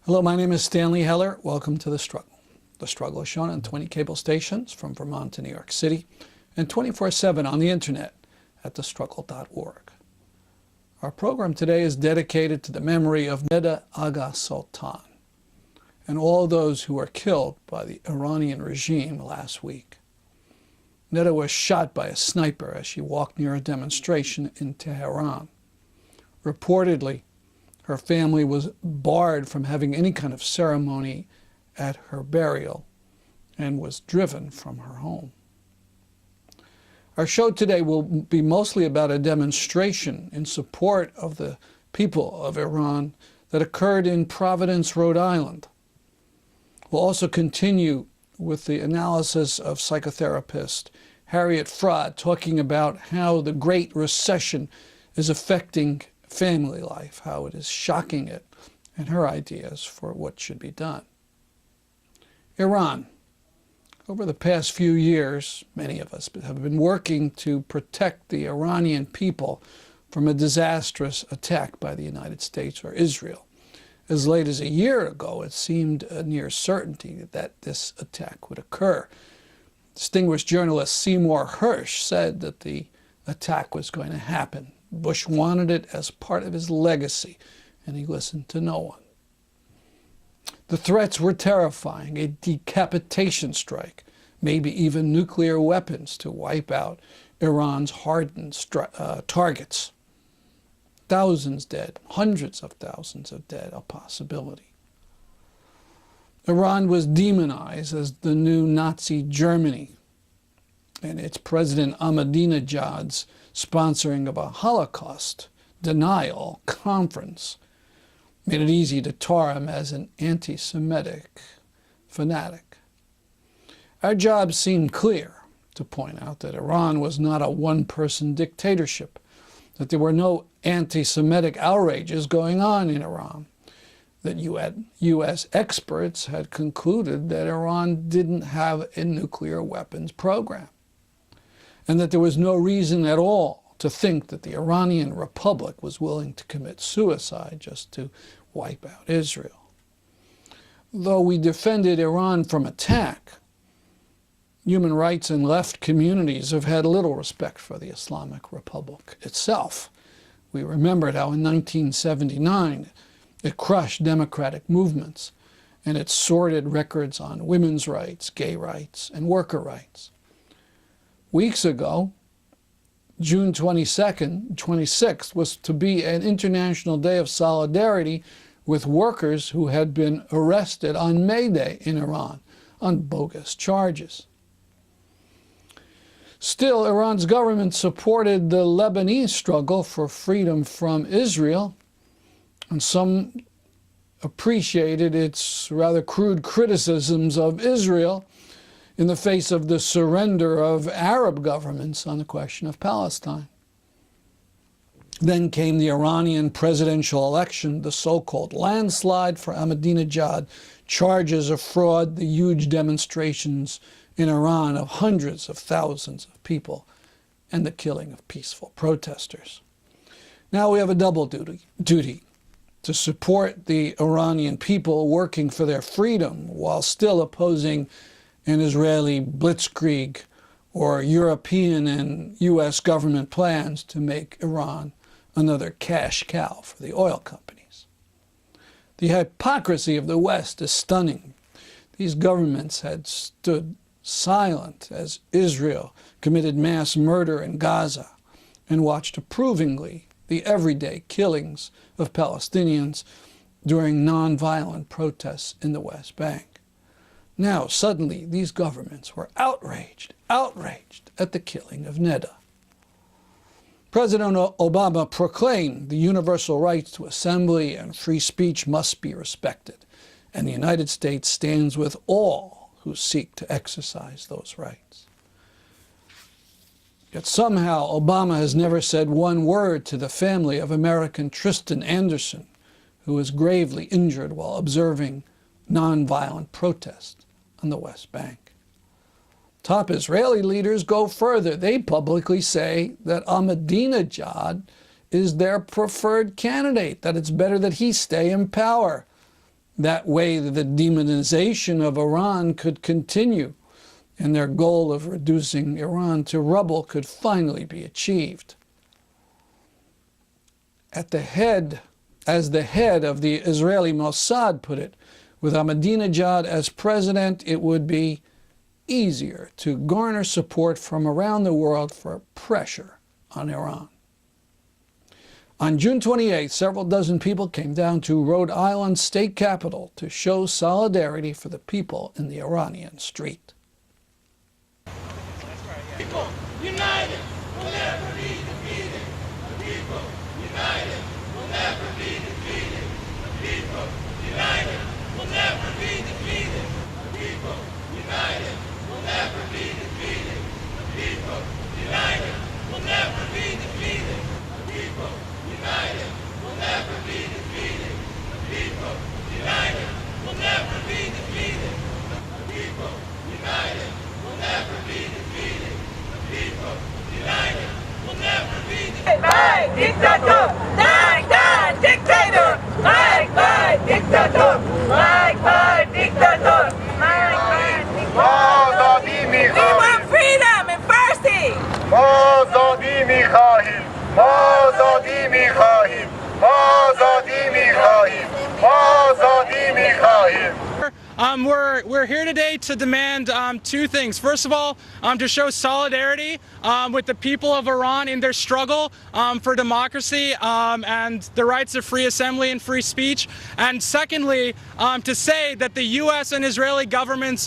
Hello, my name is Stanley Heller. Welcome to The Struggle. The Struggle is shown on 20 cable stations from Vermont to New York City and 24/7 on the internet at thestruggle.org. Our program today is dedicated to the memory of Neda Agha Soltan and all those who were killed by the Iranian regime last week. Neda was shot by a sniper as she walked near a demonstration in Tehran. Reportedly, her family was barred from having any kind of ceremony at her burial and was driven from her home. Our show today will be mostly about a demonstration in support of the people of Iran that occurred in Providence, Rhode Island. We'll also continue with the analysis of psychotherapist Harriet Fraad talking about how the Great Recession is affecting family life, how it is shocking it, and her ideas for what should be done. Iran. Over the past few years, many of us have been working to protect the Iranian people from a disastrous attack by the United States or Israel. As late as a year ago, it seemed a near certainty that this attack would occur. Distinguished journalist Seymour Hersh said that the attack was going to happen. Bush wanted it as part of his legacy, and he listened to no one. The threats were terrifying: a decapitation strike, maybe even nuclear weapons to wipe out Iran's hardened targets. Thousands dead, hundreds of thousands of dead, a possibility. Iran was demonized as the new Nazi Germany, and its President Ahmadinejad's sponsoring of a Holocaust denial conference made it easy to tar him as an anti-Semitic fanatic. Our job seemed clear: to point out that Iran was not a one-person dictatorship, that there were no anti-Semitic outrages going on in Iran, that U.S. experts had concluded that Iran didn't have a nuclear weapons program, and that there was no reason at all to think that the Iranian Republic was willing to commit suicide just to wipe out Israel. Though we defended Iran from attack, human rights and left communities have had little respect for the Islamic Republic itself. We remembered how in 1979 it crushed democratic movements and its sordid records on women's rights, gay rights, and worker rights. Weeks ago, June 26th was to be an International Day of Solidarity with workers who had been arrested on May Day in Iran on bogus charges. Still, Iran's government supported the Lebanese struggle for freedom from Israel, and some appreciated its rather crude criticisms of Israel in the face of the surrender of Arab governments on the question of Palestine. Then came the Iranian presidential election, the so-called landslide for Ahmadinejad, charges of fraud, the huge demonstrations in Iran of hundreds of thousands of people, and the killing of peaceful protesters. Now we have a double duty to support the Iranian people working for their freedom while still opposing an Israeli blitzkrieg or European and U.S. government plans to make Iran another cash cow for the oil companies. The hypocrisy of the West is stunning. These governments had stood silent as Israel committed mass murder in Gaza and watched approvingly the everyday killings of Palestinians during nonviolent protests in the West Bank. Now, suddenly, these governments were outraged at the killing of Neda. President Obama proclaimed the universal rights to assembly and free speech must be respected, and the United States stands with all who seek to exercise those rights. Yet somehow, Obama has never said one word to the family of American Tristan Anderson, who was gravely injured while observing nonviolent protests on the West Bank. Top Israeli leaders go further. They publicly say that Ahmadinejad is their preferred candidate, that it's better that he stay in power. That way, the demonization of Iran could continue, and their goal of reducing Iran to rubble could finally be achieved. As the head of the Israeli Mossad put it, with Ahmadinejad as president, it would be easier to garner support from around the world for pressure on Iran. On June 28th, several dozen people came down to Rhode Island's state capitol to show solidarity for the people in the Iranian street. People united will never be defeated. The people united will never be defeated. The people united will never be defeated. The people united will never be defeated. The people united will never be defeated. The people united will never be defeated. The people united will never be defeated. The people united will never be defeated. The people united will never be defeated. Bye, dictator! Die, die, dictator! Bye, bye, dictator! Bye, bye, dictator! Bye, bye, آزادی We می‌خواهیم. want freedom and mercy! آزادی می‌خواهیم. آزادی می‌خواهیم. آزادی می‌خواهیم. آزادی می‌خواهیم. We're here today to demand two things. First of all, to show solidarity with the people of Iran in their struggle for democracy and the rights of free assembly and free speech. And secondly, to say that the U.S. and Israeli governments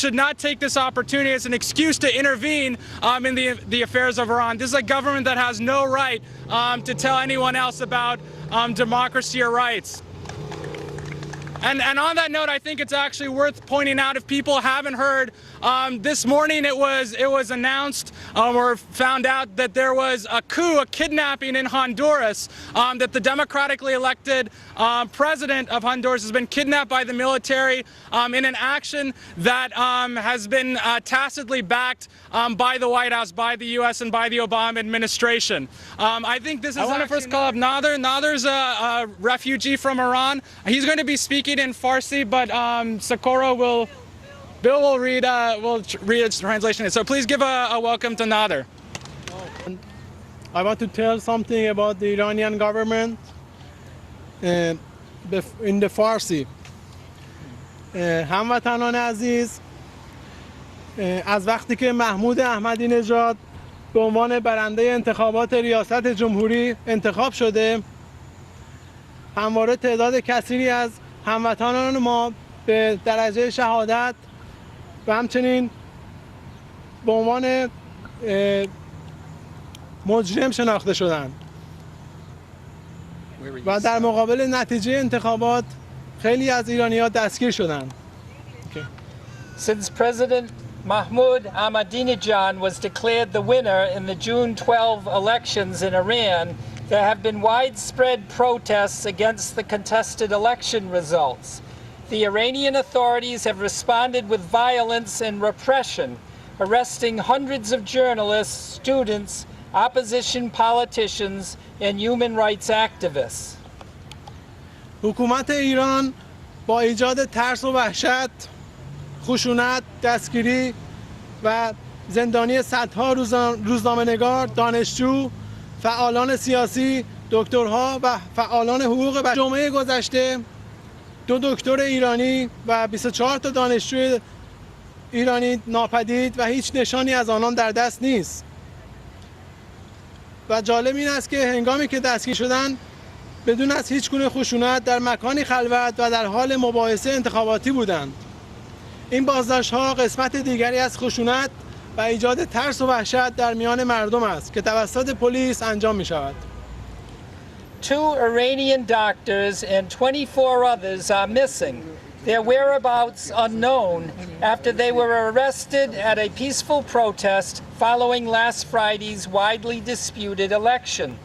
should not take this opportunity as an excuse to intervene in the affairs of Iran. This is a government that has no right to tell anyone else about democracy or rights. And on that note, I think it's actually worth pointing out, if people haven't heard, this morning it was announced or found out that there was a coup, a kidnapping in Honduras, that the democratically elected president of Honduras has been kidnapped by the military in an action that has been tacitly backed by the White House, by the U.S. and by the Obama administration. I think this is. I want to first call up Nader. Nader's a refugee from Iran. He's going to be speaking in Farsi, but Bill will read its translation. So please give a welcome to Nader. I want to tell something about the Iranian government in the Farsi. هموطنان عزیز، از وقتی که محمود احمدی نژاد به عنوان برنده انتخابات ریاست جمهوری انتخاب شده، همواره تعداد کثیری از هموطنان ما به درجه شهادت و همچنین به عنوان مجرم شناخته شدند و در مقابل نتیجه انتخابات خیلی از ایرانی‌ها دستگیر شدند. Since President Mahmoud Ahmadinejad was declared the winner in the June 12 elections in Iran, there have been widespread protests against the contested election results. The Iranian authorities have responded with violence and repression, arresting hundreds of journalists, students, opposition politicians, and human rights activists. حکومت ایران با ایجاد ترس و وحشت، خشونت، دستگیری و زندانی صدها روزنامه‌نگار، دانشجو، فعالان سیاسی، دکترها و فعالان حقوق بشر. جمعه گذشته 2 دکتر ایرانی و 24 تا دانشجوی ایرانی ناپدید و هیچ نشانی از آنان در دست نیست. و جالب این است که هنگامی که دستگیر شدند بدون از هیچ گونه خشونت در مکانی خلوت و در حال مباحثه انتخاباتی بودند. این بازداشت‌ها قسمت دیگری از خشونت و ایجاد ترس و وحشت در میان مردم است که توسط پلیس انجام می‌شود. 2 Iranian doctors and 24 others are missing, their whereabouts unknown, after they were arrested at a peaceful protest following last Friday's widely disputed election.